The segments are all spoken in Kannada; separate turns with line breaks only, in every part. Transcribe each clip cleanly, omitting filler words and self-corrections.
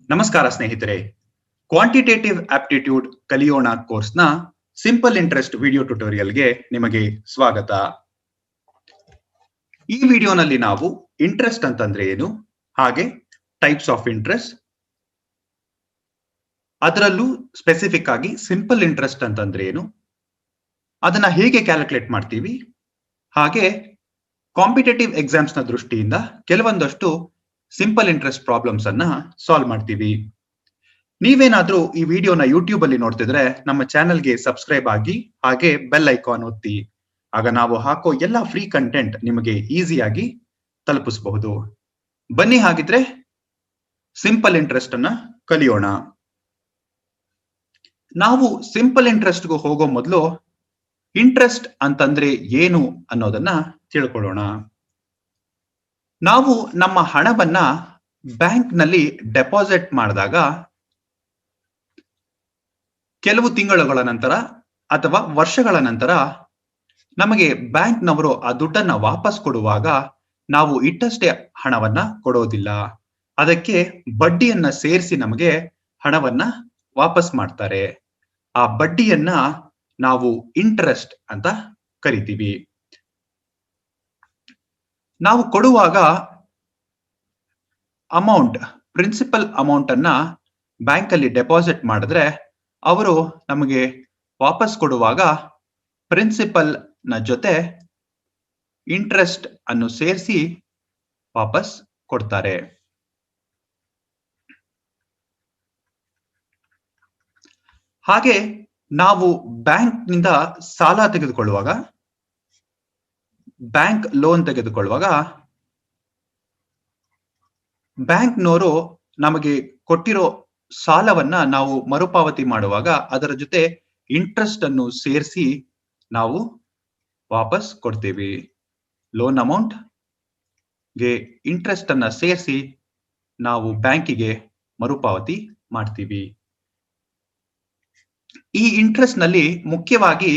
ನಮಸ್ಕಾರ ಸ್ನೇಹಿತರೆ, ಕ್ವಾಂಟಿಟೇಟಿವ್ ಆಪ್ಟಿಟ್ಯೂಡ್ ಕಲಿಯೋಣ ಕೋರ್ಸ್ನ ಸಿಂಪಲ್ ಇಂಟ್ರೆಸ್ಟ್ ವಿಡಿಯೋ ಟ್ಯುಟೋರಿಯಲ್ಗೆ ನಿಮಗೆ ಸ್ವಾಗತ. ಈ ವಿಡಿಯೋನಲ್ಲಿ ನಾವು ಇಂಟ್ರೆಸ್ಟ್ ಅಂತಂದ್ರೆ ಏನು, ಹಾಗೆ ಟೈಪ್ಸ್ ಆಫ್ ಇಂಟ್ರೆಸ್ಟ್, ಅದರಲ್ಲೂ ಸ್ಪೆಸಿಫಿಕ್ ಆಗಿ ಸಿಂಪಲ್ ಇಂಟ್ರೆಸ್ಟ್ ಅಂತಂದ್ರೆ ಏನು, ಅದನ್ನ ಹೇಗೆ ಕ್ಯಾಲ್ಕುಲೇಟ್ ಮಾಡ್ತೀವಿ, ಹಾಗೆ ಕಾಂಪಿಟೇಟಿವ್ ಎಕ್ಸಾಮ್ಸ್ ನ ದೃಷ್ಟಿಯಿಂದ ಕೆಲವೊಂದಷ್ಟು ಸಿಂಪಲ್ ಇಂಟ್ರೆಸ್ಟ್ ಪ್ರಾಬ್ಲಮ್ಸ್ ಅನ್ನ ಸಾಲ್ವ್ ಮಾಡ್ತೀವಿ. ನೀವೇನಾದ್ರೂ ಈ ವಿಡಿಯೋನ ಯೂಟ್ಯೂಬ್ ಅಲ್ಲಿ ನೋಡ್ತಿದ್ರೆ ನಮ್ಮ ಚಾನೆಲ್ಗೆ ಸಬ್ಸ್ಕ್ರೈಬ್ ಆಗಿ ಹಾಗೆ ಬೆಲ್ ಐಕಾನ್ ಒತ್ತಿ. ಆಗ ನಾವು ಹಾಕೋ ಎಲ್ಲ ಫ್ರೀ ಕಂಟೆಂಟ್ ನಿಮಗೆ ಈಸಿಯಾಗಿ ತಲುಪಿಸಬಹುದು. ಬನ್ನಿ ಹಾಗಿದ್ರೆ ಸಿಂಪಲ್ ಇಂಟ್ರೆಸ್ಟ್ ಅನ್ನ ಕಲಿಯೋಣ. ನಾವು ಸಿಂಪಲ್ ಇಂಟ್ರೆಸ್ಟ್ಗೂ ಹೋಗೋ ಮೊದಲು ಇಂಟ್ರೆಸ್ಟ್ ಅಂತಂದ್ರೆ ಏನು ಅನ್ನೋದನ್ನ ತಿಳ್ಕೊಳ್ಳೋಣ. ನಾವು ನಮ್ಮ ಹಣವನ್ನ ಬ್ಯಾಂಕ್ ನಲ್ಲಿ ಡೆಪಾಸಿಟ್ ಮಾಡಿದಾಗ ಕೆಲವು ತಿಂಗಳುಗಳ ನಂತರ ಅಥವಾ ವರ್ಷಗಳ ನಂತರ ನಮಗೆ ಬ್ಯಾಂಕ್ನವರು ಆ ದುಡ್ಡನ್ನ ವಾಪಸ್ ಕೊಡುವಾಗ ನಾವು ಇಟ್ಟಷ್ಟೇ ಹಣವನ್ನ ಕೊಡೋದಿಲ್ಲ, ಅದಕ್ಕೆ ಬಡ್ಡಿಯನ್ನ ಸೇರಿಸಿ ನಮಗೆ ಹಣವನ್ನ ವಾಪಸ್ ಮಾಡ್ತಾರೆ. ಆ ಬಡ್ಡಿಯನ್ನ ನಾವು ಇಂಟ್ರೆಸ್ಟ್ ಅಂತ ಕರಿತೀವಿ. ನಾವು ಕೊಡುವಾಗ ಅಮೌಂಟ್, ಪ್ರಿನ್ಸಿಪಲ್ ಅಮೌಂಟ್ ಅನ್ನ ಬ್ಯಾಂಕ್ ಅಲ್ಲಿ ಡೆಪಾಸಿಟ್ ಮಾಡಿದ್ರೆ ಅವರು ನಮಗೆ ವಾಪಸ್ ಕೊಡುವಾಗ ಪ್ರಿನ್ಸಿಪಲ್ ನ ಜೊತೆ ಇಂಟ್ರೆಸ್ಟ್ ಅನ್ನು ಸೇರಿಸಿ ವಾಪಸ್ ಕೊಡ್ತಾರೆ. ಹಾಗೆ ನಾವು ಬ್ಯಾಂಕ್ ನಿಂದ ಸಾಲ ತೆಗೆದುಕೊಳ್ಳುವಾಗ, ಬ್ಯಾಂಕ್ ಲೋನ್ ತೆಗೆದುಕೊಳ್ಳುವಾಗ ಬ್ಯಾಂಕ್ನವರು ನಮಗೆ ಕೊಟ್ಟಿರೋ ಸಾಲವನ್ನ ನಾವು ಮರುಪಾವತಿ ಮಾಡುವಾಗ ಅದರ ಜೊತೆ ಇಂಟ್ರೆಸ್ಟ್ ಅನ್ನು ಸೇರಿಸಿ ನಾವು ವಾಪಸ್ ಕೊಡ್ತೀವಿ. ಲೋನ್ ಅಮೌಂಟ್ ಗೆ ಇಂಟ್ರೆಸ್ಟ್ ಅನ್ನ ಸೇರಿಸಿ ನಾವು ಬ್ಯಾಂಕಿಗೆ ಮರುಪಾವತಿ ಮಾಡ್ತೀವಿ. ಈ ಇಂಟ್ರೆಸ್ಟ್ ನಲ್ಲಿ ಮುಖ್ಯವಾಗಿ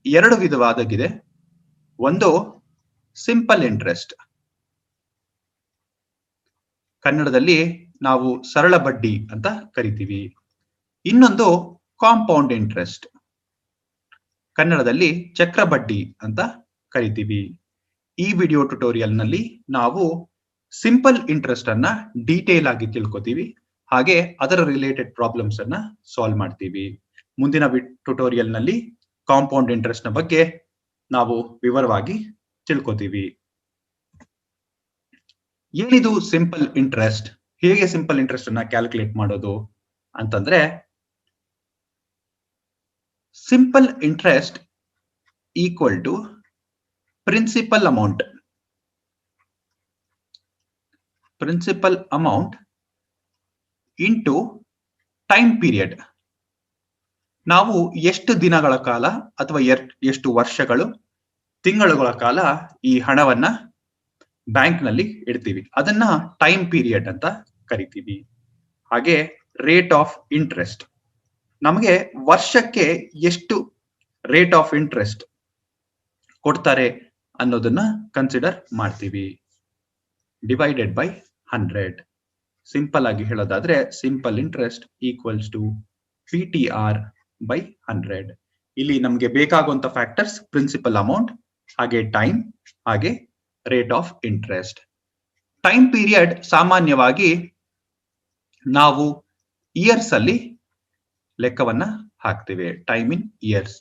ಎರಡು ವಿಧವಾಗಿದೆ. ಒಂದು ಸಿಂಪಲ್ ಇಂಟ್ರೆಸ್ಟ್, ಕನ್ನಡದಲ್ಲಿ ನಾವು ಸರಳ ಬಡ್ಡಿ ಅಂತ ಕರಿತೀವಿ. ಇನ್ನೊಂದು ಕಾಂಪೌಂಡ್ ಇಂಟ್ರೆಸ್ಟ್, ಕನ್ನಡದಲ್ಲಿ ಚಕ್ರ ಬಡ್ಡಿ ಅಂತ ಕರಿತೀವಿ. ಈ ವಿಡಿಯೋ ಟ್ಯುಟೋರಿಯಲ್ ನಲ್ಲಿ ನಾವು ಸಿಂಪಲ್ ಇಂಟ್ರೆಸ್ಟ್ ಅನ್ನ ಡೀಟೇಲ್ ಆಗಿ ತಿಳ್ಕೊತೀವಿ, ಹಾಗೆ ಅದರ ರಿಲೇಟೆಡ್ ಪ್ರಾಬ್ಲಮ್ಸ್ ಅನ್ನ ಸಾಲ್ವ್ ಮಾಡ್ತೀವಿ. ಮುಂದಿನ ಟ್ಯುಟೋರಿಯಲ್ ನಲ್ಲಿ ಕಾಂಪೌಂಡ್ ಇಂಟ್ರೆಸ್ಟ್ ನ ಬಗ್ಗೆ ನಾವು ವಿವರವಾಗಿ ತಿಳ್ಕೊತೀವಿ. ಏನಿದು ಸಿಂಪಲ್ ಇಂಟ್ರೆಸ್ಟ್, ಹೇಗೆ ಸಿಂಪಲ್ ಇಂಟ್ರೆಸ್ಟ್ ಅನ್ನ ಕ್ಯಾಲ್ಕುಲೇಟ್ ಮಾಡೋದು ಅಂತಂದ್ರೆ, simple interest equal to principal amount into time period. ನಾವು ಎಷ್ಟು ದಿನಗಳ ಕಾಲ ಅಥವಾ ಎಷ್ಟು ವರ್ಷಗಳು, ತಿಂಗಳುಗಳ ಕಾಲ ಈ ಹಣವನ್ನ ಬ್ಯಾಂಕ್ ನಲ್ಲಿ ಇಡ್ತೀವಿ, ಅದನ್ನ ಟೈಮ್ ಪೀರಿಯಡ್ ಅಂತ ಕರಿತೀವಿ. ಹಾಗೆ ರೇಟ್ ಆಫ್ ಇಂಟ್ರೆಸ್ಟ್, ನಮಗೆ ವರ್ಷಕ್ಕೆ ಎಷ್ಟು ರೇಟ್ ಆಫ್ ಇಂಟ್ರೆಸ್ಟ್ ಕೊಡ್ತಾರೆ ಅನ್ನೋದನ್ನ ಕನ್ಸಿಡರ್ ಮಾಡ್ತೀವಿ. Divided by 100. ಸಿಂಪಲ್ ಆಗಿ ಹೇಳೋದಾದ್ರೆ simple interest equals to PTR by 100. ಇಲ್ಲಿ ನಮ್ಗೆ ಬೇಕಾಗುವಂತ ಫ್ಯಾಕ್ಟರ್ಸ್ ಪ್ರಿನ್ಸಿಪಲ್ ಅಮೌಂಟ್, ಹಾಗೆ ಟೈಮ್, ಹಾಗೆ rate of interest. Time period ಸಾಮಾನ್ಯವಾಗಿ ನಾವು ಇಯರ್ಸ್ ಅಲ್ಲಿ ಲೆಕ್ಕವನ್ನ ಹಾಕ್ತೇವೆ, ಟೈಮ್ ಇನ್ ಇಯರ್ಸ್.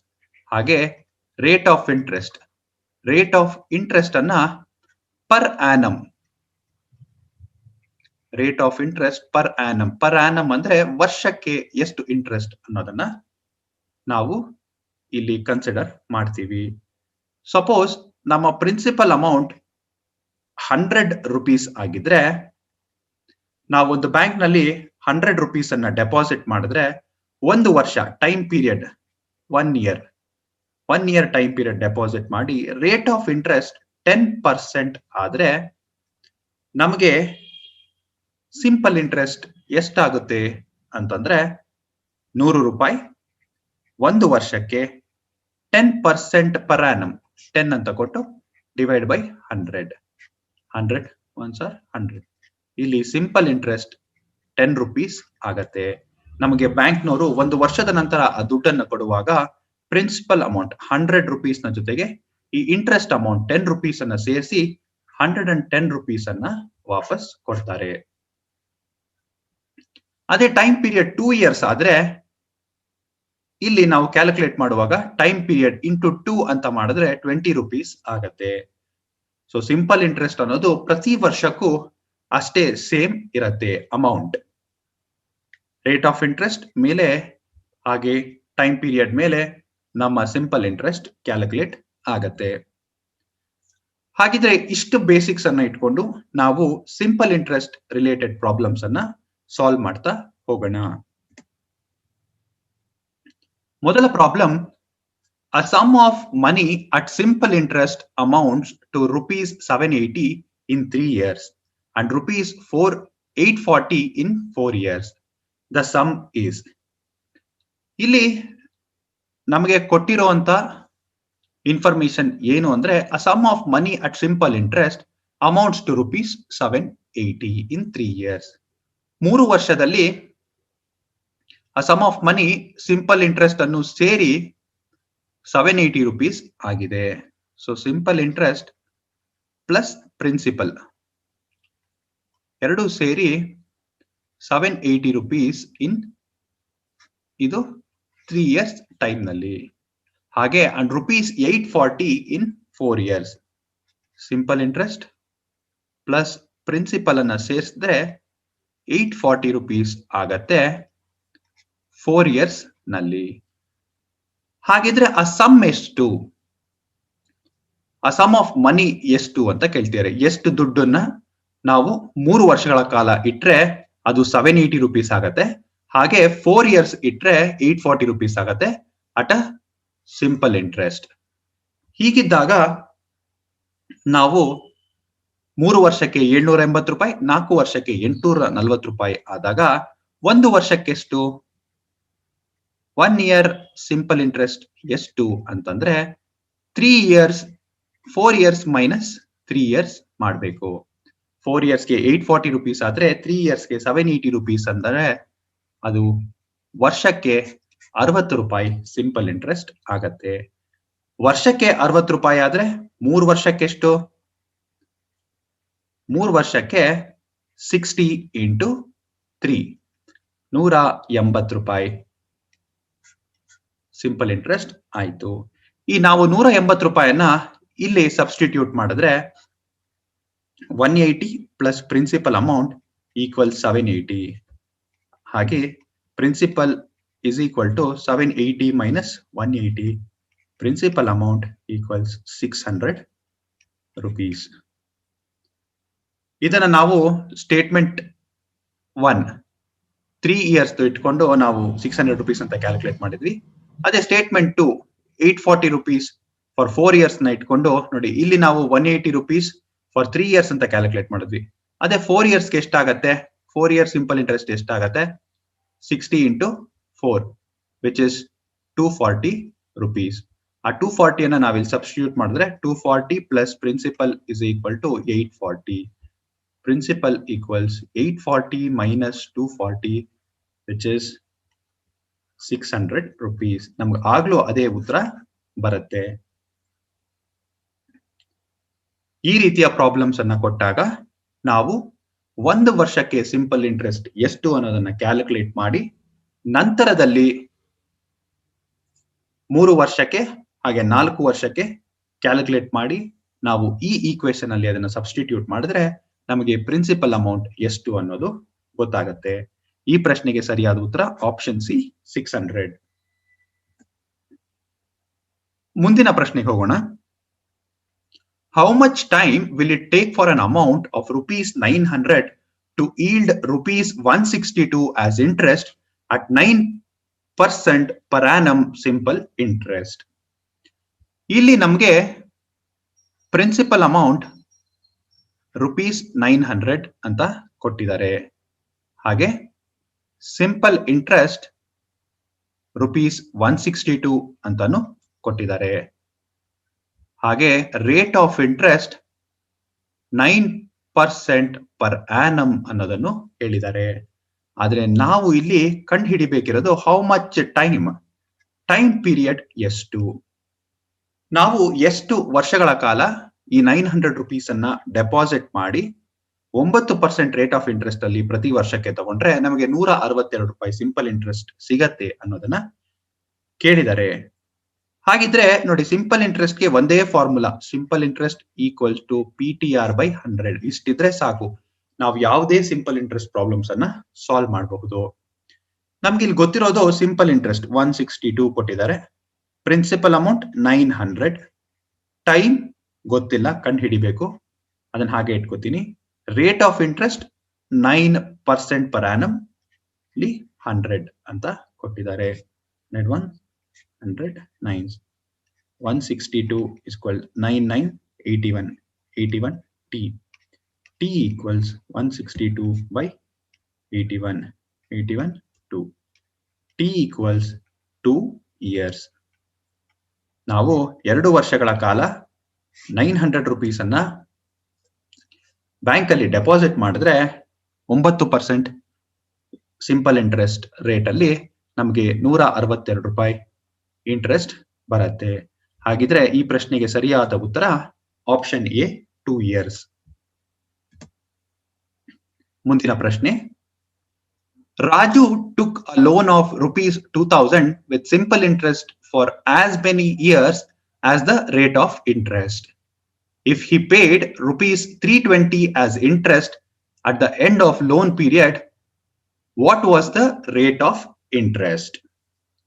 ಹಾಗೆ ರೇಟ್ ಆಫ್ ಇಂಟ್ರೆಸ್ಟ್ ಅನ್ನ per annum, rate of interest per annum ಅಂದ್ರೆ ವರ್ಷಕ್ಕೆ ಎಷ್ಟು ಇಂಟ್ರೆಸ್ಟ್ ಅನ್ನೋದನ್ನ ನಾವು ಇಲ್ಲಿ ಕನ್ಸಿಡರ್ ಮಾಡ್ತೀವಿ. ಸಪೋಸ್ ನಮ್ಮ ಪ್ರಿನ್ಸಿಪಲ್ ಅಮೌಂಟ್ 100 ರೂಪೀಸ್ ಆಗಿದ್ರೆ, ನಾವೊಂದು ಬ್ಯಾಂಕ್ ನಲ್ಲಿ 100 ರೂಪೀಸ್ ಅನ್ನ ಡೆಪಾಸಿಟ್ ಮಾಡಿದ್ರೆ ಒಂದು ವರ್ಷ time period, 1 year time period deposit ಮಾಡಿ ರೇಟ್ ಆಫ್ ಇಂಟ್ರೆಸ್ಟ್ 10% ಆದ್ರೆ ನಮಗೆ ಸಿಂಪಲ್ ಇಂಟ್ರೆಸ್ಟ್ ಎಷ್ಟಾಗುತ್ತೆ ಅಂತಂದ್ರೆ 100 ರೂಪಾಯಿ ಒಂದು ವರ್ಷಕ್ಕೆ, 10% ಪರ್ ಆನಮ್ 10 ಅಂತ ಕೊಟ್ಟು ಡಿವೈಡ್ ಬೈ 100 100 100. ಇಲ್ಲಿ ಸಿಂಪಲ್ ಇಂಟ್ರೆಸ್ಟ್ 10 rupees ಆಗತ್ತೆ. ನಮಗೆ ಬ್ಯಾಂಕ್ನವರು ಒಂದು ವರ್ಷದ ನಂತರ ಆ ದುಡ್ಡನ್ನು ಕೊಡುವಾಗ ಪ್ರಿನ್ಸಿಪಲ್ ಅಮೌಂಟ್ 100 rupees ನ ಜೊತೆಗೆ ಈ ಇಂಟ್ರೆಸ್ಟ್ ಅಮೌಂಟ್ 10 rupees ಅನ್ನ ಸೇರಿಸಿ 110 rupees ಅನ್ನ ವಾಪಸ್ ಕೊಡ್ತಾರೆ. ಅದೇ ಟೈಮ್ ಪೀರಿಯಡ್ 2 years ಆದ್ರೆ ಇಲ್ಲಿ ನಾವು ಕ್ಯಾಲ್ಕುಲೇಟ್ ಮಾಡುವಾಗ ಟೈಮ್ ಪೀರಿಯಡ್ ಇಂಟು 2 ಅಂತ ಮಾಡಿದ್ರೆ 20 rupees ಆಗತ್ತೆ. ಸೊ ಸಿಂಪಲ್ ಇಂಟ್ರೆಸ್ಟ್ ಅನ್ನೋದು ಪ್ರತಿ ವರ್ಷಕ್ಕೂ ಅಷ್ಟೇ ಸೇಮ್ ಇರತ್ತೆ ಅಮೌಂಟ್. ರೇಟ್ ಆಫ್ ಇಂಟ್ರೆಸ್ಟ್ ಮೇಲೆ ಹಾಗೆ ಟೈಮ್ ಪೀರಿಯಡ್ ಮೇಲೆ ನಮ್ಮ ಸಿಂಪಲ್ ಇಂಟ್ರೆಸ್ಟ್ ಕ್ಯಾಲ್ಕುಲೇಟ್ ಆಗತ್ತೆ. ಹಾಗಿದ್ರೆ ಇಷ್ಟು ಬೇಸಿಕ್ಸ್ ಅನ್ನ ಇಟ್ಕೊಂಡು ನಾವು ಸಿಂಪಲ್ ಇಂಟ್ರೆಸ್ಟ್ ರಿಲೇಟೆಡ್ ಪ್ರಾಬ್ಲಮ್ಸ್ ಅನ್ನ ಸಾಲ್ವ್ ಮಾಡ್ತಾ ಹೋಗೋಣ. ಮೊದಲ problem, a sum of money at simple interest amounts to rupees 780 in 3 years and rupees 840 in 4 years. The sum is. ಇಲ್ಲಿ ನಮಗೆ ಕೊಟ್ಟಿರುವಂತ ಇನ್ಫಾರ್ಮೇಶನ್ ಏನು ಅಂದ್ರೆ a sum of money at simple interest amounts to rupees 780 in 3 years. 3 ವರ್ಷದಲ್ಲಿ a sum of money simple interest ಅನ್ನು ಸೇರಿ 780 rupees ಆಗಿದೆ. So simple interest plus principal ಎರಡು ಸೇರಿ 780 rupees ಇನ್ ಇದು 3 years ಟೈಮ್ ನಲ್ಲಿ. ಹಾಗೆ and rupees 840 in 4 years. Simple interest plus principal ಅನ್ನ ಸೇರಿಸಿದ್ರೆ 840 rupees ಆಗತ್ತೆ 4 years ನಲ್ಲಿ. ಹಾಗಿದ್ರೆ ಆ ಸಮ್ ಎಷ್ಟು, ಆ ಸಮ್ ಆಫ್ ಮನಿ ಎಷ್ಟು ಅಂತ ಕೇಳ್ತಿದ್ದಾರೆ. ಎಷ್ಟು ದುಡ್ಡನ್ನ ನಾವು 3 ವರ್ಷಗಳ ಕಾಲ ಇಟ್ರೆ ಅದು 780 rupees ಆಗತ್ತೆ. ಹಾಗೆ 4 years ಇಟ್ರೆ 840 rupees ಆಗತ್ತೆ ಅಟ್ ಅ ಸಿಂಪಲ್ ಇಂಟ್ರೆಸ್ಟ್. ಹೀಗಿದ್ದಾಗ ನಾವು 3 ವರ್ಷಕ್ಕೆ 780 ರೂಪಾಯಿ, 4 ವರ್ಷಕ್ಕೆ 840 ರೂಪಾಯಿ ಆದಾಗ 1 ವರ್ಷಕ್ಕೆ ಎಷ್ಟು, 1 year ಸಿಂಪಲ್ ಇಂಟ್ರೆಸ್ಟ್ ಎಷ್ಟು ಅಂತಂದ್ರೆ 3 years 4 years minus 3 years ಮಾಡಬೇಕು. 4 years ಗೆ 840 rupees ಆದ್ರೆ 3 years ಗೆ 780 rupees ಅಂದ್ರೆ ಅದು ವರ್ಷಕ್ಕೆ 60 ರೂಪಾಯಿ ಸಿಂಪಲ್ ಇಂಟ್ರೆಸ್ಟ್ ಆಗತ್ತೆ. ವರ್ಷಕ್ಕೆ 60 ರೂಪಾಯಿ ಆದ್ರೆ 3 ವರ್ಷಕ್ಕೆ ಎಷ್ಟು, 3 ವರ್ಷಕ್ಕೆ 60 into 3 180 ರೂಪಾಯಿ ಸಿಂಪಲ್ ಇಂಟ್ರೆಸ್ಟ್ ಆಯ್ತು. ಈ ನಾವು 180 ರೂಪಾಯಿಯನ್ನ ಇಲ್ಲಿ ಸಬ್ಸ್ಟಿಟ್ಯೂಟ್ ಮಾಡಿದ್ರೆ 180 ಪ್ಲಸ್ ಪ್ರಿನ್ಸಿಪಲ್ ಅಮೌಂಟ್ ಈಕ್ವಲ್ 780. ಹಾಗೆ principal is equal to 780 minus 180. Principal amount equals 600 rupees. ಇದನ್ನ ನಾವು ಸ್ಟೇಟ್ಮೆಂಟ್ 1 3 years ಇಟ್ಕೊಂಡು ನಾವು 600 rupees ಅಂತ ಕ್ಯಾಲ್ಕುಲೇಟ್ ಮಾಡಿದ್ವಿ. ಅದೇ ಸ್ಟೇಟ್ಮೆಂಟ್ 2 840 rupees ಫಾರ್ 4 years ನ ಇಟ್ಕೊಂಡು ನೋಡಿ ಇಲ್ಲಿ ನಾವು 180 rupees ಫಾರ್ 3 years ಅಂತ ಕ್ಯಾಲ್ಕುಲೇಟ್ ಮಾಡಿದ್ವಿ. ಅದೇ 4 years ಗೆ ಎಷ್ಟಾಗತ್ತೆ, 4 years ಸಿಂಪಲ್ ಇಂಟ್ರೆಸ್ಟ್ ಎಷ್ಟಾಗತ್ತೆ, 60 into 4 ವಿಚ್ ಇಸ್ 240 rupees. ಆ 240 ಅನ್ನ ನಾವಿಲ್ಲಿ ಸಬ್ಸ್ಟಿಟ್ಯೂಟ್ ಮಾಡಿದ್ರೆ 240 plus principal is equal to 840. Principal equals 840 minus 240 which is 600 rupees. ನಮ್ಗೆ ಆಗ್ಲೂ ಅದೇ ಉತ್ತರ ಬರುತ್ತೆ. ಈ ರೀತಿಯ ಪ್ರಾಬ್ಲಮ್ಸ್ ಅನ್ನ ಕೊಟ್ಟಾಗ ನಾವು 1 ವರ್ಷಕ್ಕೆ ಸಿಂಪಲ್ ಇಂಟ್ರೆಸ್ಟ್ ಎಷ್ಟು ಅನ್ನೋದನ್ನ ಕ್ಯಾಲ್ಕುಲೇಟ್ ಮಾಡಿ ನಂತರದಲ್ಲಿ 3 ವರ್ಷಕ್ಕೆ ಹಾಗೆ 4 ವರ್ಷಕ್ಕೆ ಕ್ಯಾಲ್ಕುಲೇಟ್ ಮಾಡಿ ನಾವು ಈ ಈಕ್ವೇಶನ್ ಅಲ್ಲಿ ಅದನ್ನ ಸಬ್ಸ್ಟಿಟ್ಯೂಟ್ ಮಾಡಿದ್ರೆ ನಮಗೆ ಪ್ರಿನ್ಸಿಪಲ್ ಅಮೌಂಟ್ ಎಷ್ಟು ಅನ್ನೋದು ಗೊತ್ತಾಗತ್ತೆ. ಈ ಪ್ರಶ್ನೆಗೆ ಸರಿಯಾದ ಉತ್ತರ ಆಪ್ಷನ್ ಸಿ 600. ಮುಂದಿನ ಪ್ರಶ್ನೆಗೆ ಹೋಗೋಣ. How much time will it take for an amount of rupees 900 to yield rupees 162 as interest at 9% per annum simple interest. ಇಲ್ಲಿ ನಮಗೆ ಪ್ರಿನ್ಸಿಪಲ್ ಅಮೌಂಟ್ rupees 900 ಅಂತ ಕೊಟ್ಟಿದ್ದಾರೆ. ಹಾಗೆ ಸಿಂಪಲ್ ಇಂಟ್ರೆಸ್ಟ್ rupees 162 ಅಂತಾನು ಕೊಟ್ಟಿದ್ದಾರೆ. ಹಾಗೆ rate of interest 9% per annum ಅನ್ನೋದನ್ನು ಹೇಳಿದ್ದಾರೆ. ಆದ್ರೆ ನಾವು ಇಲ್ಲಿ ಕಂಡು ಹಿಡಿಬೇಕಿರೋದು ಹೌ ಮಚ್ ಟೈಮ್ ಪೀರಿಯಡ್ ಎಷ್ಟು. ನಾವು ಎಷ್ಟು ವರ್ಷಗಳ ಕಾಲ ಈ 900 rupees ಅನ್ನ ಡೆಪಾಸಿಟ್ ಮಾಡಿ 9% ರೇಟ್ ಆಫ್ ಇಂಟ್ರೆಸ್ಟ್ ಅಲ್ಲಿ ಪ್ರತಿ ವರ್ಷಕ್ಕೆ ತಗೊಂಡ್ರೆ ನಮಗೆ 162 ರೂಪಾಯಿ ಸಿಂಪಲ್ ಇಂಟ್ರೆಸ್ಟ್ ಸಿಗತ್ತೆ ಅನ್ನೋದನ್ನ ಕೇಳಿದ್ದಾರೆ. ಹಾಗಿದ್ರೆ ನೋಡಿ, ಸಿಂಪಲ್ ಇಂಟ್ರೆಸ್ಟ್ ಗೆ ಒಂದೇ formula, simple interest equals to PTR/100. ಇಷ್ಟಿದ್ರೆ ಸಾಕು, ನಾವು ಯಾವುದೇ ಸಿಂಪಲ್ ಇಂಟ್ರೆಸ್ಟ್ ಪ್ರಾಬ್ಲಮ್ಸ್ ಅನ್ನ ಸಾಲ್ವ್ ಮಾಡಬಹುದು. ನಮ್ಗೆ ಇಲ್ಲಿ ಗೊತ್ತಿರೋದು ಸಿಂಪಲ್ ಇಂಟ್ರೆಸ್ಟ್ 162 ಕೊಟ್ಟಿದ್ದಾರೆ, ಪ್ರಿನ್ಸಿಪಲ್ ಅಮೌಂಟ್ 900, ಟೈಮ್ ಗೊತ್ತಿಲ್ಲ, ಕಂಡು ಹಿಡಿಬೇಕು, ಅದನ್ನ ಹಾಗೆ ಇಟ್ಕೋತೀನಿ. Rate of interest 9% per annum, ಇಲ್ಲಿ 100 ಅಂತ ಕೊಟ್ಟಿದ್ದಾರೆ. 100 9 162 is equal 99 81 81 t equals 162 by 81 81 2 t equals 2 years. ನಾವು 2 ವರ್ಷಗಳ ಕಾಲ 900 rupees ಅನ್ನ ಬ್ಯಾಂಕ್ ಅಲ್ಲಿ ಡೆಪಾಸಿಟ್ ಮಾಡಿದ್ರೆ 9% ಸಿಂಪಲ್ ಇಂಟ್ರೆಸ್ಟ್ ರೇಟ್ ಅಲ್ಲಿ ನಮಗೆ 162 ರೂಪಾಯಿ ಇಂಟ್ರೆಸ್ಟ್ ಬರುತ್ತೆ. ಹಾಗಿದ್ರೆ ಈ ಪ್ರಶ್ನೆಗೆ ಸರಿಯಾದ ಉತ್ತರ ಆಪ್ಷನ್ ಎ 2 years. ಮುಂದಿನ ಪ್ರಶ್ನೆ, Raju took a loan of rupees 2000 with simple interest for as many years as the rate of interest. If he paid rupees 320 as interest at the end of loan period, what was the rate of interest?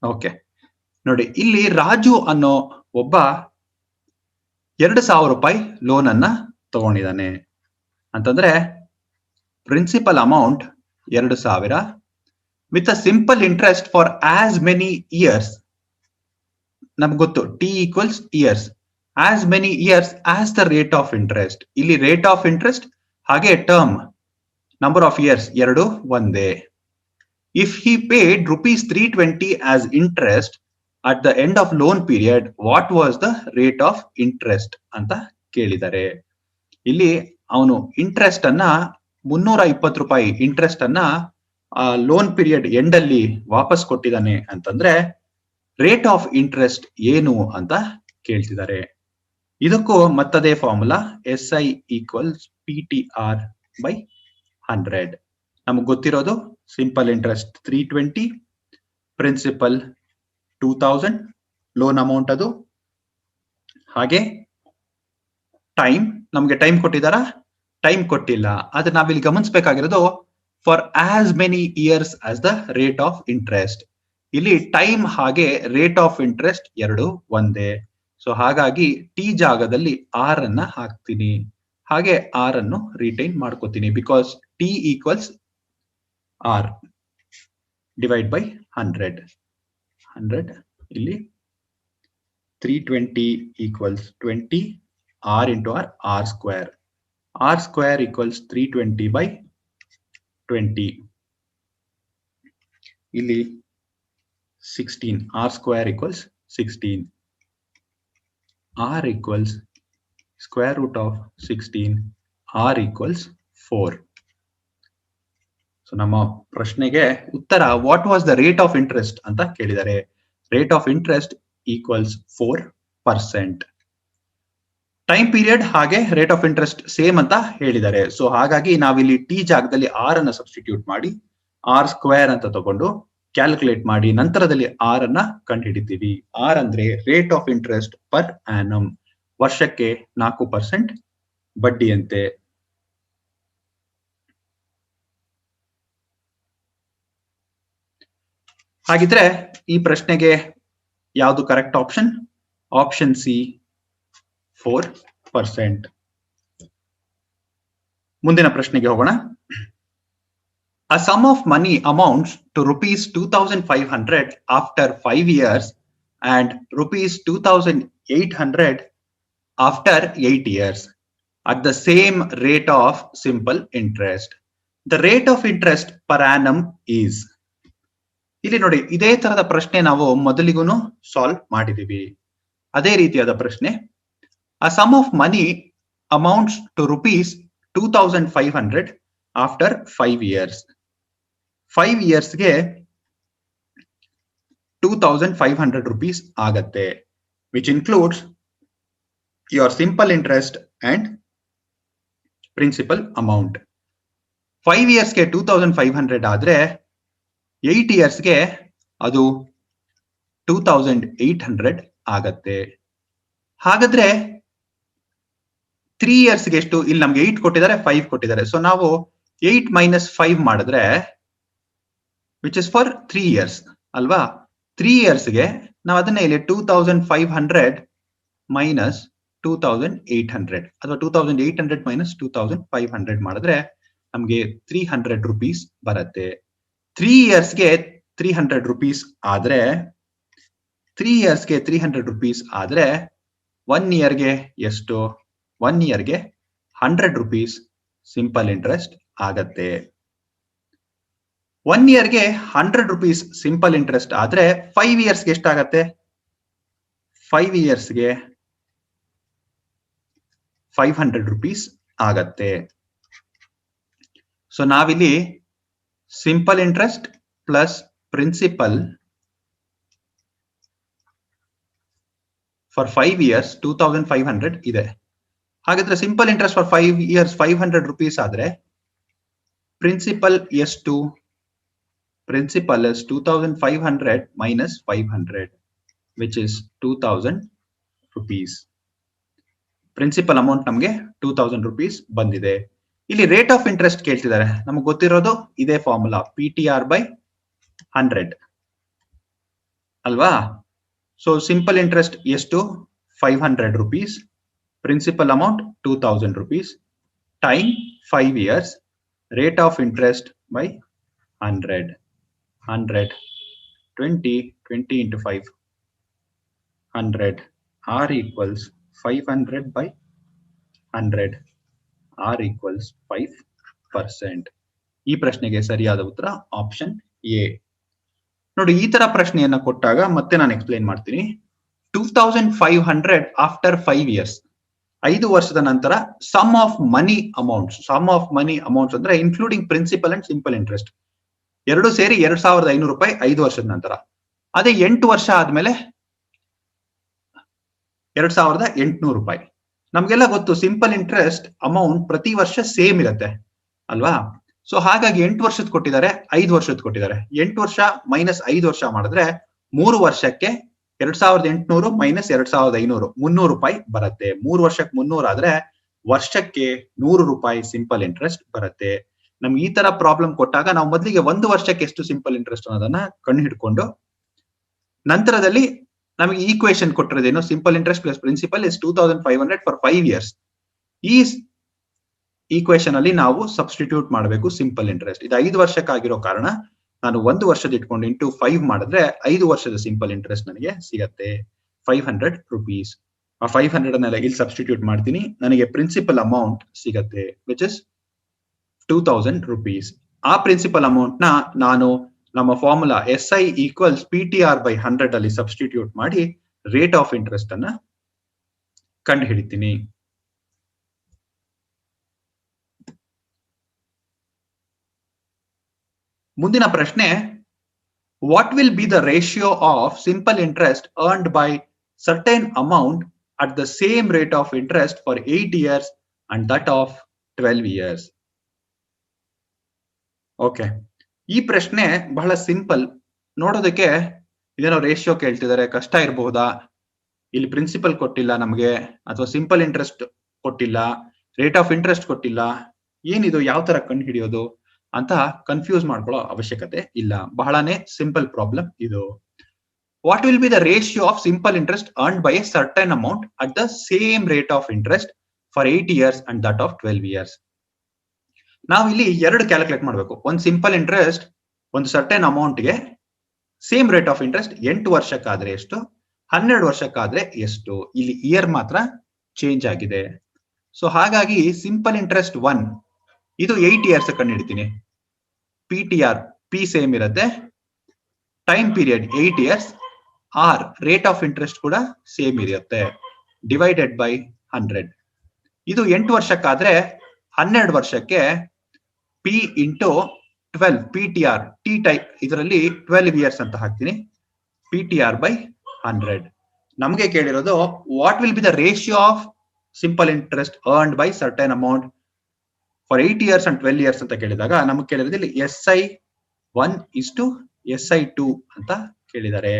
Okay. ನೋಡಿ, ಇಲ್ಲಿ ರಾಜು ಅನ್ನೋ ಒಬ್ಬ 2000 ರೂಪಾಯಿ ಲೋನ್ ಅನ್ನ ತಗೊಂಡಿದ್ದಾನೆ ಅಂತಂದ್ರೆ principal amount 2000 with a simple interest for as many years. ನಮ್ಗೆ ಗೊತ್ತು T equals years, as many years as the rate of interest. ಇಲ್ಲಿ ರೇಟ್ ಆಫ್ ಇಂಟ್ರೆಸ್ಟ್ ಹಾಗೆ ಟರ್ಮ್ ನಂಬರ್ ಆಫ್ ಇಯರ್ಸ್ ಎರಡು ಒಂದೇ. If he paid rupees 320 as interest at the end of loan period, what was the rate of interest ಅಂತ ಕೇಳಿದ್ದಾರೆ. ಇಲ್ಲಿ ಅವನು ಇಂಟ್ರೆಸ್ಟ್ ಅನ್ನ 320 ರೂಪಾಯಿ ಇಂಟ್ರೆಸ್ಟ್ ಅನ್ನ ಲೋನ್ ಪೀರಿಯಡ್ ಎಂಡ್ ಅಲ್ಲಿ ವಾಪಸ್ ಕೊಟ್ಟಿದ್ದಾನೆ ಅಂತಂದ್ರೆ ರೇಟ್ ಆಫ್ ಇಂಟ್ರೆಸ್ಟ್ ಏನು ಅಂತ ಕೇಳ್ತಿದ್ದಾರೆ. ಇದಕ್ಕೂ ಮತ್ತದೇ ಫಾರ್ಮುಲಾ SI ಈಕ್ವಲ್ಸ್ PTR/100. ನಮ್ಗೆ ಗೊತ್ತಿರೋದು simple interest 320, principal 2000, loan amount ಅದು, ಹಾಗೆ ಟೈಮ್, ನಮ್ಗೆ ಟೈಮ್ ಕೊಟ್ಟಿದಾರ, ಟೈಮ್ ಕೊಟ್ಟಿಲ್ಲ. ಆದ್ರೆ ನಾವಿಲ್ಲಿ ಗಮನಿಸಬೇಕಾಗಿರೋದು for as many years as the rate of interest. ಇಲ್ಲಿ ಟೈಮ್ ಹಾಗೆ ರೇಟ್ ಆಫ್ ಇಂಟ್ರೆಸ್ಟ್ ಎರಡು ಒಂದೇ. ಸೊ ಹಾಗಾಗಿ ಟಿ ಜಾಗದಲ್ಲಿ ಆರ್ ಅನ್ನ ಹಾಕ್ತೀನಿ, ಹಾಗೆ ಆರ್ ಅನ್ನು ರಿಟೈನ್ ಮಾಡ್ಕೋತೀನಿ. Because T equals R divide by 100. ಇಲ್ಲಿ 320 equals 20, R into R, R square. R square equals 320 by 20. ಇಲ್ಲಿ 16, R square equals 16. R equals square root of 16, R equals 4. So ನಮ್ಮ ಪ್ರಶ್ನೆಗೆ ಉತ್ತರ what was the rate of interest ಅಂತ ಕೇಳಿದ್ದಾರೆ. Rate of interest equals 4%. Time period ಹಾಗೆ ರೇಟ್ ಆಫ್ ಇಂಟ್ರೆಸ್ಟ್ ಸೇಮ್ ಅಂತ ಹೇಳಿದ್ದಾರೆ. ಸೊ ಹಾಗಾಗಿ ನಾವಿಲ್ಲಿ ಟಿ ಜಾಗದಲ್ಲಿ ಆರ್ ಅನ್ನ ಸಬ್ಸ್ಟಿಟ್ಯೂಟ್ ಮಾಡಿ ಆರ್ ಸ್ಕ್ವೇರ್ ಅಂತ ತಗೊಂಡು ಕ್ಯಾಲ್ಕುಲೇಟ್ ಮಾಡಿ ನಂತರದಲ್ಲಿ ಆರ್ ಅನ್ನ ಕಂಡುಹಿಡಿತೀವಿ. ಆರ್ ಅಂದ್ರೆ rate of interest per annum, ವರ್ಷಕ್ಕೆ 4% ಬಡ್ಡಿಯಂತೆ. ಹಾಗಿದ್ರೆ ಈ ಪ್ರಶ್ನೆಗೆ ಯಾವುದು ಕರೆಕ್ಟ್ ಆಪ್ಷನ್? Option C 4%. ಮುಂದಿನ ಪ್ರಶ್ನೆಗೆ ಹೋಗೋಣ. A sum of money amounts to rupees 2500 after 5 years and rupees 2800 after 8 years at the same rate of simple interest. The rate of interest per annum is. ಇಲ್ಲಿ ನೋಡಿ, ಇದೇ ತರದ ಪ್ರಶ್ನೆ ನಾವು ಮೊದಲಿಗೂ ಸಾಲ್ವ್ ಮಾಡಿದೀವಿ. ಅದೇ ರೀತಿಯಾದ ಪ್ರಶ್ನೆ. A sum of money amounts to rupees 2500 after 5 years. 5 ಇಯರ್ಸ್ಗೆ 2500 rupees ಆಗತ್ತೆ, which includes your simple interest and principal amount. 5 ಇಯರ್ಸ್ಗೆ 2500 ಆದ್ರೆ 8 ಇಯರ್ಸ್ಗೆ ಅದು 2800 ಆಗತ್ತೆ. ಹಾಗಾದ್ರೆ 3 ಇಯರ್ಸ್ಗೆ ಎಷ್ಟು? ಇಲ್ಲಿ ನಮ್ಗೆ 8 ಕೊಟ್ಟಿದ್ದಾರೆ, 5 ಕೊಟ್ಟಿದ್ದಾರೆ. ಸೊ ನಾವು 8 minus 5 ಮಾಡಿದ್ರೆ ವಿಚ್ ಇಸ್ ಫಾರ್ 3 ಇಯರ್ಸ್ ಅಲ್ವಾ? 3 ಇಯರ್ಸ್ಗೆ ನಾವು ಅದನ್ನ ಇಲ್ಲಿ 2500 ಮೈನಸ್ 2800 ಅಥವಾ 2800 ಮೈನಸ್ 2500 ಮಾಡಿದ್ರೆ ನಮ್ಗೆ 300 rupees ಬರುತ್ತೆ. 3 ಇಯರ್ಸ್ಗೆ 300 rupees ಆದ್ರೆ 3 ಇಯರ್ಸ್ಗೆ 300 rupees ಆದ್ರೆ 1 ಇಯರ್ಗೆ ಎಷ್ಟು? 1 ಇಯರ್ಗೆ 100 rupees ಸಿಂಪಲ್ ಇಂಟ್ರೆಸ್ಟ್ ಆಗತ್ತೆ. 1 ಇಯರ್ಗೆ 100 rupees ಸಿಂಪಲ್ ಇಂಟ್ರೆಸ್ಟ್ ಆದ್ರೆ 5 ಇಯರ್ಸ್ಗೆ ಎಷ್ಟಾಗತ್ತೆ? 5 ಇಯರ್ಸ್ಗೆ 500 rupees ಆಗತ್ತೆ. ಸೊ ನಾವಿಲ್ಲಿ simple interest plus principal for 5 years 2500 ಇದೆ. ಹಾಗಾದ್ರೆ simple interest for 5 years 500 rupees ಆದ್ರೆ ಪ್ರಿನ್ಸಿಪಲ್ ಎಷ್ಟು? Principal is 2500 minus 500 which is 2000 rupees. Principal amount ನಮಗೆ 2000 rupees ಬಂದಿದೆ. ಇಲ್ಲಿ ರೇಟ್ ಆಫ್ ಇಂಟ್ರೆಸ್ಟ್ ಕೇಳ್ತಿದ್ದಾರೆ. ನಮಗೆ ಗೊತ್ತಿರೋದು ಇದೇ ಫಾರ್ಮುಲಾ PTR/100 ಅಲ್ವಾ? ಸೊ ಸಿಂಪಲ್ ಇಂಟ್ರೆಸ್ಟ್ ಎಷ್ಟು? 500 rupees, principal amount 2000 rupees, time 5 years, rate of interest by 100. 20 into 5 100 R equals 500 by 100. R equals 5%. ಈ ಪ್ರಶ್ನೆಗೆ ಸರಿಯಾದ ಉತ್ತರ ಆಪ್ಷನ್ ಎ. ನೋಡಿ, ಈ ತರ ಪ್ರಶ್ನೆಯನ್ನ ಕೊಟ್ಟಾಗ ಮತ್ತೆ ನಾನು ಎಕ್ಸ್ಪ್ಲೈನ್ ಮಾಡ್ತೀನಿ. 2500 ಆಫ್ಟರ್ 5 ಇಯರ್ಸ್, 5 ವರ್ಷದ ನಂತರ ಸಮ್ ಆಫ್ ಮನಿ ಅಮೌಂಟ್ಸ್ ಅಂದ್ರೆ including principal and simple interest ಎರಡು ಸೇರಿ 2500 ರೂಪಾಯಿ 5 ವರ್ಷದ ನಂತರ. ಅದೇ 8 ವರ್ಷ ಆದ್ಮೇಲೆ 2800 ರೂಪಾಯಿ. ನಮ್ಗೆಲ್ಲ ಗೊತ್ತು ಸಿಂಪಲ್ ಇಂಟ್ರೆಸ್ಟ್ ಅಮೌಂಟ್ ಪ್ರತಿ ವರ್ಷ ಸೇಮ್ ಇರುತ್ತೆ ಅಲ್ವಾ? ಸೊ ಹಾಗಾಗಿ 8 ವರ್ಷದ ಕೊಟ್ಟಿದ್ದಾರೆ, 5 ವರ್ಷದ ಕೊಟ್ಟಿದ್ದಾರೆ. 8 ವರ್ಷ ಮೈನಸ್ 5 ವರ್ಷ ಮಾಡಿದ್ರೆ 3 ವರ್ಷಕ್ಕೆ 2800 ಮೈನಸ್ 2500 300 ರೂಪಾಯಿ ಬರುತ್ತೆ. 3 ವರ್ಷಕ್ಕೆ 300 ಆದ್ರೆ ವರ್ಷಕ್ಕೆ 100 ರೂಪಾಯಿ ಸಿಂಪಲ್ ಇಂಟ್ರೆಸ್ಟ್ ಬರುತ್ತೆ. ನಮ್ಗೆ ಈ ತರ ಪ್ರಾಬ್ಲಮ್ ಕೊಟ್ಟಾಗ ನಾವು ಮೊದಲಿಗೆ 1 ವರ್ಷಕ್ಕೆ ಎಷ್ಟು ಸಿಂಪಲ್ ಇಂಟ್ರೆಸ್ಟ್ ಅನ್ನೋದನ್ನ ಕಂಡು ಹಿಡ್ಕೊಂಡು ನಂತರದಲ್ಲಿ ನಮಗೆ ಈಕ್ವೇಶನ್ ಕೊಟ್ಟಿರೋದೇನು? Simple interest plus principal is 2500 for 5 years. ಈ ಈಕ್ವೇಶನ್ ಅಲ್ಲಿ ನಾವು ಸಬ್ಸ್ಟಿಟ್ಯೂಟ್ ಮಾಡಬೇಕು ಸಿಂಪಲ್ ಇಂಟ್ರೆಸ್ಟ್. ಇದು 5 ವರ್ಷಕ್ಕಾಗಿರೋ ಕಾರಣ ನಾನು 1 ವರ್ಷದ ಇಟ್ಕೊಂಡು ಇಂಟು 5 ಮಾಡಿದ್ರೆ 5 ವರ್ಷದ ಸಿಂಪಲ್ ಇಂಟ್ರೆಸ್ಟ್ ನನಗೆ ಸಿಗತ್ತೆ 500 rupees. ಆ 500 ಅನ್ನೆಲ್ಲ ಇಲ್ಲಿ ಸಬ್ಸ್ಟಿಟ್ಯೂಟ್ ಮಾಡ್ತೀನಿ, ನನಗೆ ಪ್ರಿನ್ಸಿಪಲ್ ಅಮೌಂಟ್ ಸಿಗತ್ತೆ ವಿಚ್ ಇಸ್ 2000 rupees. ಆ ಪ್ರಿನ್ಸಿಪಲ್ ಅಮೌಂಟ್ ನ ನಾನು ನಮ್ಮ ಫಾರ್ಮುಲಾ SI ಈಕ್ವಲ್ಸ್ PTR/100 ಅಲ್ಲಿ ಸಬ್ಸ್ಟಿಟ್ಯೂಟ್ ಮಾಡಿ ರೇಟ್ ಆಫ್ ಇಂಟ್ರೆಸ್ಟ್ ಅನ್ನ ಕಂಡು ಹಿಡಿತೀನಿ. ಮುಂದಿನ ಪ್ರಶ್ನೆ, what will be the ratio of simple interest earned by certain amount at the same rate of interest for 8 years and that of 12 years? Okay, ಈ ಪ್ರಶ್ನೆ ಬಹಳ ಸಿಂಪಲ್. ನೋಡೋದಕ್ಕೆ ಇದೇನೋ ರೇಷಿಯೋ ಕೇಳ್ತಿದ್ದಾರೆ, ಕಷ್ಟ ಇರಬಹುದಾ? ಇಲ್ಲಿ ಪ್ರಿನ್ಸಿಪಲ್ ಕೊಟ್ಟಿಲ್ಲ ನಮಗೆ, ಅಥವಾ ಸಿಂಪಲ್ ಇಂಟ್ರೆಸ್ಟ್ ಕೊಟ್ಟಿಲ್ಲ, ರೇಟ್ ಆಫ್ ಇಂಟ್ರೆಸ್ಟ್ ಕೊಟ್ಟಿಲ್ಲ, ಏನಿದು, ಯಾವ ತರ ಕಂಡು ಹಿಡಿಯೋದು ಅಂತ ಕನ್ಫ್ಯೂಸ್ ಮಾಡ್ಕೊಳ್ಳೋ ಅವಶ್ಯಕತೆ ಇಲ್ಲ. ಬಹಳನೇ ಸಿಂಪಲ್ ಪ್ರಾಬ್ಲಮ್ ಇದು. What will be the ratio of simple interest earned by a certain amount at the same rate of interest for 8 years and that of 12 years? ನಾವು ಇಲ್ಲಿ 2 ಕ್ಯಾಲ್ಕುಲೇಟ್ ಮಾಡಬೇಕು. ಒಂದು ಸಿಂಪಲ್ ಇಂಟ್ರೆಸ್ಟ್ ಒಂದು ಸರ್ಟೆನ್ ಅಮೌಂಟ್ಗೆ ಸೇಮ್ ರೇಟ್ ಆಫ್ ಇಂಟ್ರೆಸ್ಟ್ 8 ವರ್ಷಕ್ಕಾದ್ರೆ ಎಷ್ಟು, 12 ವರ್ಷಕ್ಕಾದ್ರೆ ಎಷ್ಟು. ಇಲ್ಲಿ ಇಯರ್ ಮಾತ್ರ ಚೇಂಜ್ ಆಗಿದೆ. ಸೊ ಹಾಗಾಗಿ ಸಿಂಪಲ್ ಇಂಟ್ರೆಸ್ಟ್ 1 ಇದು 8 years ಕಂಡು ಹಿಡಿತೀನಿ. PTR P ಸೇಮ್ ಇರುತ್ತೆ, time period 8 years, R rate of interest ಕೂಡ ಸೇಮ್ ಇರುತ್ತೆ, ಡಿವೈಡೆಡ್ ಬೈ 100. ಇದು 8 ವರ್ಷಕ್ಕಾದ್ರೆ 12 ವರ್ಷಕ್ಕೆ P into 12 PTR T type ಇದರಲ್ಲಿ 12 ಇಯರ್ಸ್ ಅಂತ ಹಾಕ್ತೀನಿ. PTR by 100. ನಮಗೆ ಕೇಳಿರೋದು what will be the ratio of simple interest earned by certain amount for 8 years and 12 years ಅಂತ ಕೇಳಿದಾಗ ನಮಗೆ ಕೇಳಿರೋದು SI1 ಇಷ್ಟು SI2 ಅಂತ ಕೇಳಿದ್ದಾರೆ.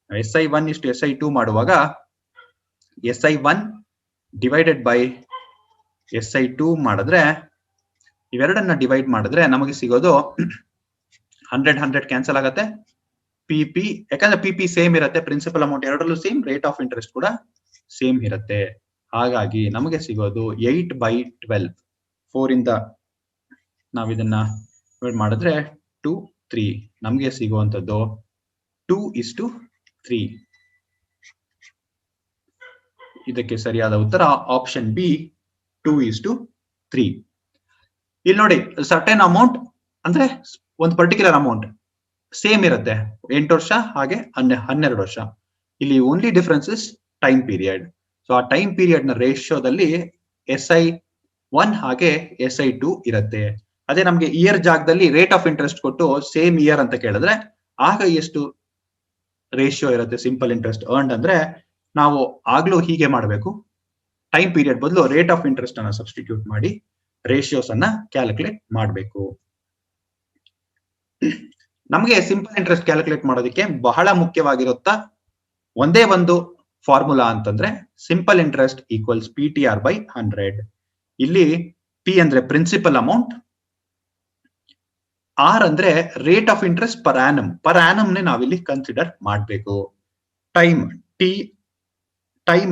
SI1 ಇಷ್ಟು SI2 ಮಾಡುವಾಗ SI1 ಡಿವೈಡೆಡ್ ಬೈ SI2 ಮಾಡಿದ್ರೆ ಇವೆರಡನ್ನ ಡಿವೈಡ್ ಮಾಡಿದ್ರೆ ನಮಗೆ ಸಿಗೋದು 100 ಕ್ಯಾನ್ಸಲ್ ಆಗತ್ತೆ. PP ಯಾಕಂದ್ರೆ PP ಸೇಮ್ ಇರುತ್ತೆ, ಪ್ರಿನ್ಸಿಪಲ್ ಅಮೌಂಟ್ ಎರಡರಲ್ಲೂ ಸೇಮ್, ರೇಟ್ ಆಫ್ ಇಂಟ್ರೆಸ್ಟ್ ಕೂಡ ಸೇಮ್ ಇರುತ್ತೆ. ಹಾಗಾಗಿ ನಮಗೆ ಸಿಗೋದು 8/12. 4 ಇಂದ ನಾವು ಇದನ್ನ ಮಾಡಿದ್ರೆ 2, 3 ನಮಗೆ ಸಿಗುವಂತದ್ದು 2:3. ಇದಕ್ಕೆ ಸರಿಯಾದ ಉತ್ತರ ಆಪ್ಷನ್ ಬಿ 2:3. ಇಲ್ಲಿ ನೋಡಿ, ಸರ್ಟೆನ್ ಅಮೌಂಟ್ ಅಂದ್ರೆ ಒಂದು ಪರ್ಟಿಕ್ಯುಲರ್ ಅಮೌಂಟ್ ಸೇಮ್ ಇರುತ್ತೆ, 8 ವರ್ಷ ಹಾಗೆ 12 ವರ್ಷ. ಇಲ್ಲಿ only difference is time period. So ಆ ಟೈಮ್ ಪೀರಿಯಡ್ ನ ರೇಷಿಯೋದಲ್ಲಿ SI1 ಹಾಗೆ SI2 ಇರುತ್ತೆ. ಅದೇ ನಮ್ಗೆ ಇಯರ್ ಜಾಗದಲ್ಲಿ ರೇಟ್ ಆಫ್ ಇಂಟ್ರೆಸ್ಟ್ ಕೊಟ್ಟು ಸೇಮ್ ಇಯರ್ ಅಂತ ಕೇಳಿದ್ರೆ ಆಗ ಎಷ್ಟು ರೇಷಿಯೋ ಇರುತ್ತೆ ಸಿಂಪಲ್ ಇಂಟ್ರೆಸ್ಟ್ ಅರ್ನ್ಡ್ ಅಂದ್ರೆ ನಾವು ಆಗ್ಲೂ ಹೀಗೆ ಮಾಡಬೇಕು. ಟೈಮ್ ಪೀರಿಯಡ್ ಬದಲು ರೇಟ್ ಆಫ್ ಇಂಟ್ರೆಸ್ಟ್ ಅನ್ನ ಸಬ್ಸ್ಟಿಟ್ಯೂಟ್ ಮಾಡಿ ರೇಷಿಯೋಸ್ ಅನ್ನ ಕ್ಯಾಲ್ಕುಲೇಟ್ ಮಾಡಬೇಕು. ನಮಗೆ ಸಿಂಪಲ್ ಇಂಟ್ರೆಸ್ಟ್ ಕ್ಯಾಲ್ಕುಲೇಟ್ ಮಾಡೋದಕ್ಕೆ ಬಹಳ ಮುಖ್ಯವಾಗಿರುತ್ತಾ ಒಂದೇ ಒಂದು ಫಾರ್ಮುಲಾ ಅಂತಂದ್ರೆ simple interest equals PTR by 100. ಇಲ್ಲಿ P ಅಂದ್ರೆ ಪ್ರಿನ್ಸಿಪಲ್ ಅಮೌಂಟ್, R ಅಂದ್ರೆ rate of interest per annum ನೇ ನಾವಿಲ್ಲಿ ಕನ್ಸಿಡರ್ ಮಾಡಬೇಕು. ಟೈಮ್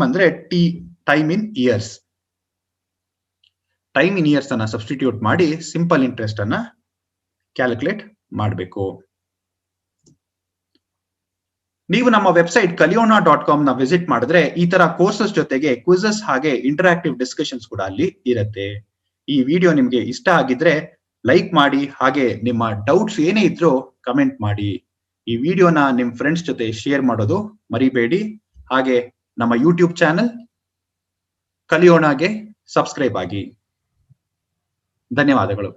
ಅಂದ್ರೆ time in years. Time in years ಅನ್ನ ಸಬ್ಸ್ಟಿಟ್ಯೂಟ್ ಮಾಡಿ ಸಿಂಪಲ್ ಇಂಟ್ರೆಸ್ಟ್ ಅನ್ನ ಕ್ಯಾಲ್ಕುಲೇಟ್ ಮಾಡಬೇಕು. ನೀವು ನಮ್ಮ ವೆಬ್ಸೈಟ್ kaliona.com ನ ವಿಸಿಟ್ ಮಾಡಿದ್ರೆ ಈ ತರ ಕೋರ್ಸಸ್ ಜೊತೆಗೆ ಕ್ವಿಜಸ್ ಹಾಗೆ ಇಂಟರಾಕ್ಟಿವ್ ಡಿಸ್ಕಷನ್ಸ್ ಕೂಡ ಅಲ್ಲಿ ಇರುತ್ತೆ. ಈ ವಿಡಿಯೋ ನಿಮ್ಗೆ ಇಷ್ಟ ಆಗಿದ್ರೆ ಲೈಕ್ ಮಾಡಿ, ಹಾಗೆ ನಿಮ್ಮ ಡೌಟ್ಸ್ ಏನೇ ಇದ್ರೂ ಕಮೆಂಟ್ ಮಾಡಿ. ಈ ವಿಡಿಯೋನ ನಿಮ್ ಫ್ರೆಂಡ್ಸ್ ಜೊತೆ ಶೇರ್ ಮಾಡೋದು ಮರಿಬೇಡಿ. ಹಾಗೆ ನಮ್ಮ ಯೂಟ್ಯೂಬ್ ಚಾನೆಲ್ ಕಲಿಯೋಣಾಗೆ ಸಬ್ಸ್ಕ್ರೈಬ್ ಆಗಿ. ಧನ್ಯವಾದಗಳು.